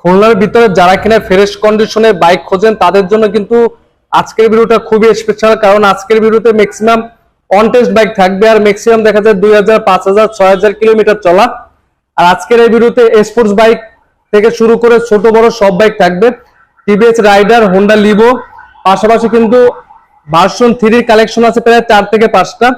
খুলনার ভিতরে যারা কিনা ফ্রেশ কন্ডিশনে বাইক খোঁজেন তাদের জন্য কিন্তু আজকের ভিডিওটা খুবই স্পেশাল, কারণ আজকের ভিডিওতে ম্যাক্সিমাম অন টেস্ট বাইক থাকবে আর ম্যাক্সিমাম দেখা যায় 2000, 5000, 6000 কিলোমিটার চলা। আর আজকের এই ভিডিওতে স্পোর্টস বাইক থেকে শুরু করে ছোট বড় সব বাইক থাকবে, টিভিএস রাইডার, হোন্ডা লিভো, পাশাপাশি কিন্তু ভার্সন 3 কালেকশন আছে প্রায় 4 থেকে 5টা।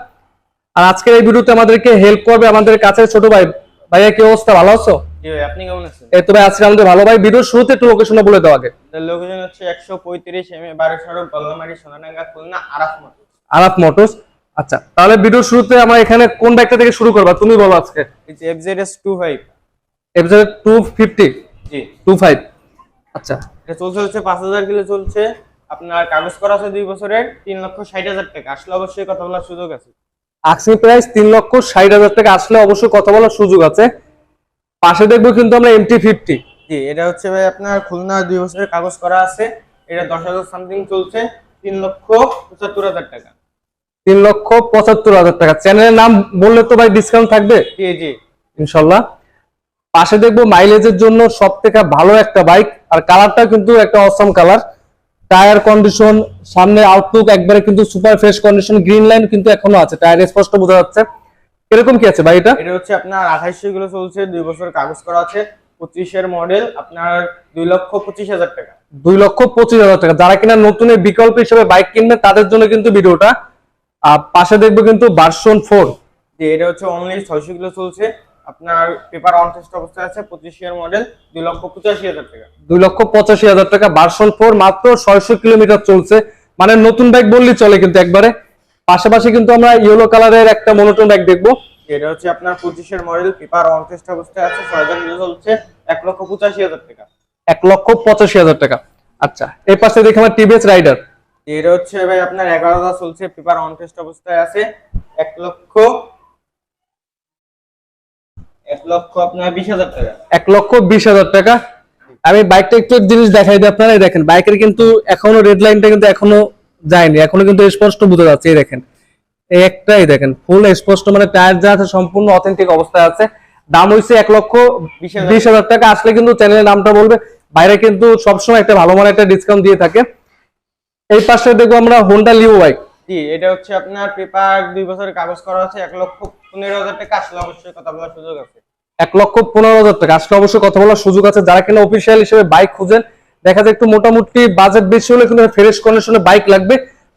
আর আজকের এই ভিডিওতে আমাদেরকে হেল্প করবে আমাদের কাছে ছোট ভাই। ভাইয়া কি অবস্থা, ভালো আছো? জি ভাই, আপনি কেমন আছেন? এই তো ভাই আজকে আমাদের ভালো। ভাই ভিডিওর শুরুতে একটু লোকেশনটা বলে দাও আগে। লোকেশন হচ্ছে 135 এমএ 12 সড়ক গল্লামারি সোনাডাঙ্গা খুলনা আরাফ মোটরস। আরাফ মোটরস। আচ্ছা, তাহলে ভিডিওর শুরুতে আমরা এখানে কোন বাইকটা থেকে শুরু করবা তুমি বলো আজকে? এই যে FZS 25। FZS 250 জি 25। আচ্ছা, এটা চলছে 5000 কিলো চলছে। আপনার কাগজ করা আছে 2 বছরের, 3,60,000 টাকা। আসলে অবশ্যই কথা বলার সুযোগ আছে। আক্সিং প্রাইস 3,60,000 টাকা, আসলে অবশ্যই কথা বলার সুযোগ আছে। পাশে দেখবো কিন্তু আমরা MT-50। জি, এটা হচ্ছে ভাই আপনার খুলনা 2 বছরের কাগজ করা আছে। এটা 10,000 সামথিং চলছে, 3,75,000 টাকা। 3,75,000 টাকা। চ্যানেলের নাম বললে তো ভাই ডিসকাউন্ট থাকবে? জি জি ইনশাল্লাহ। পাশে দেখবো মাইলেজের জন্য সব থেকে ভালো একটা বাইক, আর কালারটা কিন্তু একটা অসম কালার। টায়ার কন্ডিশন, সামনে আউটলুক একবারে কিন্তু super fresh condition, green line কিন্তু এখনো আছে, টায়ার স্পষ্ট বোঝা যাচ্ছে। এরকম কি আছে ভাই এটা? এটা হচ্ছে আপনার 2800 কিলো চলছে, 2 বছর কাগজ করা আছে, 25 এর মডেল, আপনার 2,25,000 টাকা। 2,25,000 টাকা। যারা কিনা নতুনের বিকল্প হিসেবে বাইক কিনবে তাদের জন্য কিন্তু ভিডিওটা। আর পাশে দেখবো কিন্তু ভার্সন 4। যে এটা হচ্ছে অনলি 600 কিলো চলছে, আপনার পেপার অন টেস্ট অবস্থায় আছে, 25 এর মডেল, 2,85,000 টাকা। 2,85,000 টাকা ভার্সন 4, মাত্র 600 কিলোমিটার চলছে, মানে নতুন বাইক বললেই চলে কিন্তু একবারে। পাশাপাশি কিন্তু আমরা ইয়েলো কালারের একটা মনোটোন বাইক দেখবো। এটা হচ্ছে আপনার 25 এর মডেল, পেপার অন টেস্ট অবস্থায় আছে, 6000 কিলো চলছে, 1,85,000 টাকা। 1,85,000 টাকা। আচ্ছা, এই পাশে দেখি আমার টিভিএস রাইডার। এটা হচ্ছে ভাই আপনার 11,000 চলছে, পেপার অন টেস্ট অবস্থায় আছে, 1,20,000 টাকা। 1,20,000 টাকা। আমি বাইকটা একটু এক জিনিস দেখাই দিই আপনারা। এই দেখেন বাইকের কিন্তু এখনো রেড লাইনটা কিন্তু এখনো যায়নি, এখনো কিন্তু স্পষ্ট বোঝা যাচ্ছে। এই দেখেন, এই একটাই দেখেন ফুল স্পষ্ট, মানে টায়ার যা আছে সম্পূর্ণ অথেন্টিক অবস্থায় আছে। দাম হইছে 1,20,000 টাকা। আসলে কিন্তু চ্যানেলের নামটা বলবে, বাইরে কিন্তু সবসময় একটা ভালো মানের একটা ডিসকাউন্ট দিয়ে থাকে। এই পাশে দেখবো আমরা হোন্ডা লিভো বাইক। জি, এটা হচ্ছে আপনার পেপার 2 বছরের কাগজ করা আছে, 1,15,000 টাকা। আসলে অবশ্যই কথা বলার সুযোগ আছে। 1,15,000 টাকা। আসলে অবশ্যই কথা বলার সুযোগ আছে। যারা কিনা অফিসিয়াল হিসেবে বাইক খুঁজেন, দেখা যায় একটু মোটামুটি বাজেট বেশি হলে কিন্তু ফ্রেশ কন্ডিশনে বাইক লাগবে,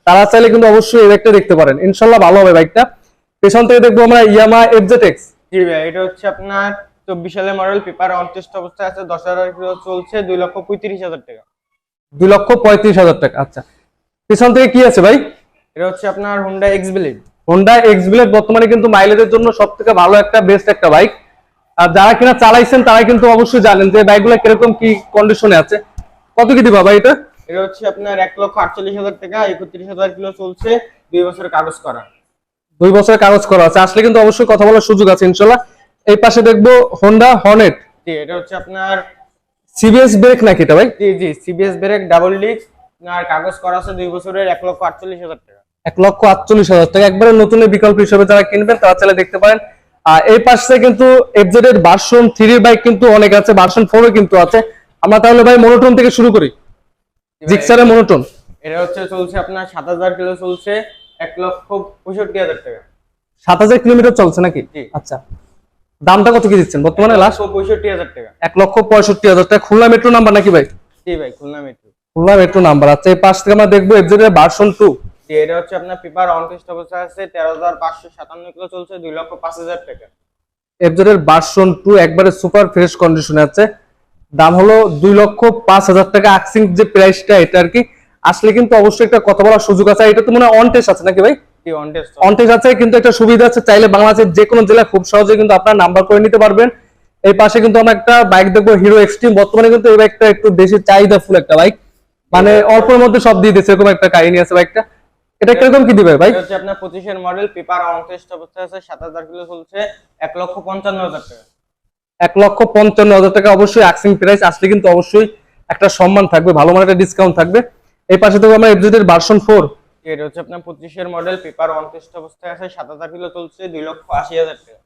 তারা চাইলে কিন্তু অবশ্যই এই বাইকটা দেখতে পারেন। ইনশাল্লাহ ভালো হবে বাইকটা। পেছন থেকে দেখবো আমরা ইয়ামাহা FZX। জি ভাই, এটা হচ্ছে আপনার 24 সালের মডেল, পেপার অন টেস্ট অবস্থায় আছে, 10,000 কিলো চলছে, 2,35,000 টাকা। 2,35,000 টাকা। আচ্ছা, পেছন থেকে কি আছে ভাই? এটা হচ্ছে আপনার Honda x blade. Honda x blade বর্তমানে কিন্তু মাইলেজের জন্য সব থেকে ভালো একটা বেস্ট একটা বাইক। আর যারা কিনা চালাইছেন তারা কিন্তু অবশ্যই জানেন যে বাইকগুলো কিরকম কি কন্ডিশনে আছে। কত কি দিবা ভাই এটা? এটা হচ্ছে আপনার 1,48,000 টাকা, 31,000 কিলো চলছে, 2 বছরের কাগজ করা। 2 বছরের কাগজ করা আছে। আসলে কিন্তু অবশ্যই কথা বলার সুযোগ আছে ইনশাল্লাহ। এই পাশে দেখবো হোন্ডা হর্নেট। জি, এটা হচ্ছে আপনার সিবিএস ব্রেক নাকি এটা ভাই? জি জি সিবিএস ব্রেক, ডাবল ডিস্ক, আর কাগজ করা আছে 2 বছরের, 1,48,000 টাকা। 1,48,000 টাকা। একবারে নতুনের বিকল্প হিসেবে যারা কিনবেন তারা চাইলে দেখতে পারেন। আর এই পাশে কিন্তু এফজেড এর ভার্সন 3 বাইক কিন্তু অনেক আছে, ভার্সন 4 কিন্তু আছে। আমরা তাহলে ভাই মনোটোন থেকে শুরু করি। জিক্সারের মনোটোন। এটা হচ্ছে চলছে আপনার 7,000 কিলো চলছে, 1,65,000 টাকা। 7,000 কিলোমিটার চলছে নাকি? আচ্ছা, দামটা কত কি দিচ্ছেন বর্তমানে? লাস্ট 1,65,000 টাকা। 1,65,000 টাকা। খুলনা মেট্রো নাম্বার নাকি ভাই? জি ভাই, Khulna metro. Khulna metro number. আচ্ছা, এই পাশ থেকে আমরা দেখবো এফজেড এর ভার্সন 2। জি, এটা হচ্ছে আপনার পেপার অন টেস্ট অবস্থায় আছে, 13,557 কিলো চলছে, 2,05,000 টাকা। এফজেড এর ভার্সন 2 একবারে সুপার ফ্রেশ কন্ডিশনে আছে। দাম হলো 2,05,000 টাকা। আক্সিং যে প্রাইসটা এটা আর কি। আসলে কিন্তু অবশ্যই একটা কথা বলার সুযোগ আছে। এটা তো মনে হয় অন টেস্ট আছে নাকি ভাই? জি, অন টেস্ট। অন টেস্ট আছে, কিন্তু একটা সুবিধা আছে, চাইলে বাংলাদেশের যে কোনো জেলায় খুব সহজে কিন্তু আপনার নাম্বার করে নিতে পারবেন। এই পাশে কিন্তু আমরা একটা বাইক দেখবো হিরো এক্সট্রিম। বর্তমানে কিন্তু এই বাইকটা একটু বেশি চাহিদা ফুল একটা বাইক, মানে অল্পের মধ্যে সব দিয়ে দিচ্ছে, এরকম একটা কাহিনী আছে বাইকটা। এটা কিরকম কি দিবে ভাই? এটা হচ্ছে আপনার 25 এর মডেল, পেপার অন টেস্ট অবস্থায় আছে, 7,000 কিলো চলছে, 1,55,000 টাকা। 1,55,000 টাকা। অবশ্যই আক্সিং প্রাইস। আসলে কিন্তু অবশ্যই একটা সম্মান থাকবে, ভালো মানের একটা ডিসকাউন্ট থাকবে। এই পাশে দেখবো আমরা এফজেড এর ভার্সন 4। এটা হচ্ছে আপনার 25 এর মডেল, পেপার অন টেস্ট অবস্থায় আছে, 7,000 কিলো চলছে, 2,80,000 টাকা।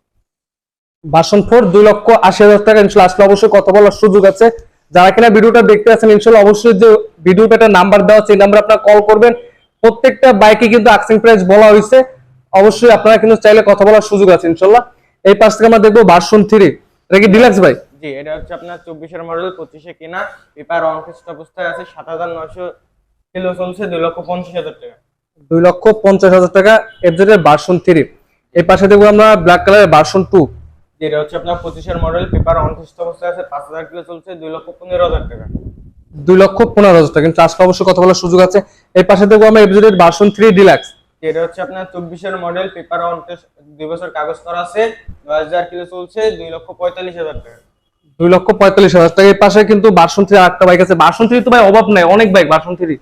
ভার্সন 4 2,80,000 টাকা। ইনশাআল্লাহ আসলে অবশ্যই কথা বলার সুযোগ আছে। যারা কিনা ভিডিওটা দেখতে আছেন ইনশাআল্লাহ অবশ্যই যে ভিডিওতে একটা নাম্বার দেওয়া আছে এই নাম্বারে আপনারা কল করবেন। প্রত্যেকটা বাইকে কিন্তু আস্কিং প্রাইস বলা হয়েছে, অবশ্যই আপনারা কিন্তু চাইলে কথা বলার সুযোগ আছে ইনশাআল্লাহ। এই পাশ থেকে আমরা দেখবো ভার্সন 3, এটা কি ডিলাক্স ভাই? জি, এটা হচ্ছে আপনার 24 এর মডেল, 25 এ কেনা, পেপার অন টেস্ট অবস্থায় আছে, 7900 কিলো চলছে, 2,50,000 টাকা। 2,50,000 টাকা এফজেড এর ভার্সন 3। এই পাশে দেখবো আমরা ব্ল্যাক কালারের ভার্সন 2, যেটা হচ্ছে আপনার 25 এর মডেল, পেপার অন টেস্ট অবস্থায় আছে, 5000 কিলো চলছে, 2,15,000 টাকা। 2,15,000 টাকা, কিন্তু আজকে অবশ্যই কথা বলার সুযোগ আছে। এই পাশে দেখবো আমরা এফজেড এর ভার্সন 3 ডিলাক্স, যেটা হচ্ছে আপনার 24 এর মডেল, পেপার অন টেস্ট 2 বছর কাগজ করা আছে, 9000 কিলো চলছে, 2,45,000 টাকা। 2,45,000 টাকা। এই পাশে কিন্তু ভার্সন 3 আরেকটা বাইক আছে। ভার্সন 3 তো ভাই অভাব নাই, অনেক বাইক ভার্সন 3।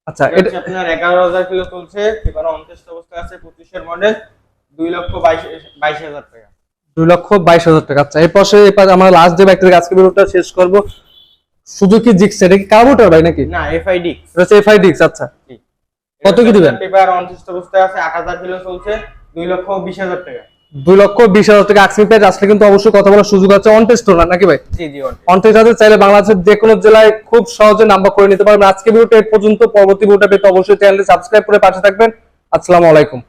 আচ্ছা, এটা হচ্ছে আপনার 11,000 কিলো চলছে, পেপার অন টেস্ট অবস্থায় আছে, 25 এর মডেল, 2,22,000 টাকা। 2,22,000 টাকা। আচ্ছা, এই পাশে আমরা লাস্ট যে বাইক থেকে আজকে ভিডিওটা শেষ করব, সুজুকি জিক্স, এটা কি কার্বোরেটর ভাই নাকি? না, এফআইডি। এটা হচ্ছে এফআইডিক্স। আচ্ছা, কত কি দিবেন? পেপার অন টেস্ট অবস্থায় আছে, 8,000 কিলো চলছে, 2,20,000 টাকা। 2,20,000 টাকা আস্কিং প্রাইস। আসলে কিন্তু অবশ্যই কথা বলার সুযোগ আছে। অন টেস্ট না নাকি ভাই? জি জি, অন টেস্ট আছে, চাইলে বাংলাদেশের যে কোনো জেলায় খুব সহজে নাম্বার করে নিতে পারবেন। আজকে ভিডিওটা এই পর্যন্ত। পরবর্তী ভিডিওটা পেতে অবশ্যই চ্যানেলটি সাবস্ক্রাইব করে পাশে থাকবেন। আসসালামু আলাইকুম।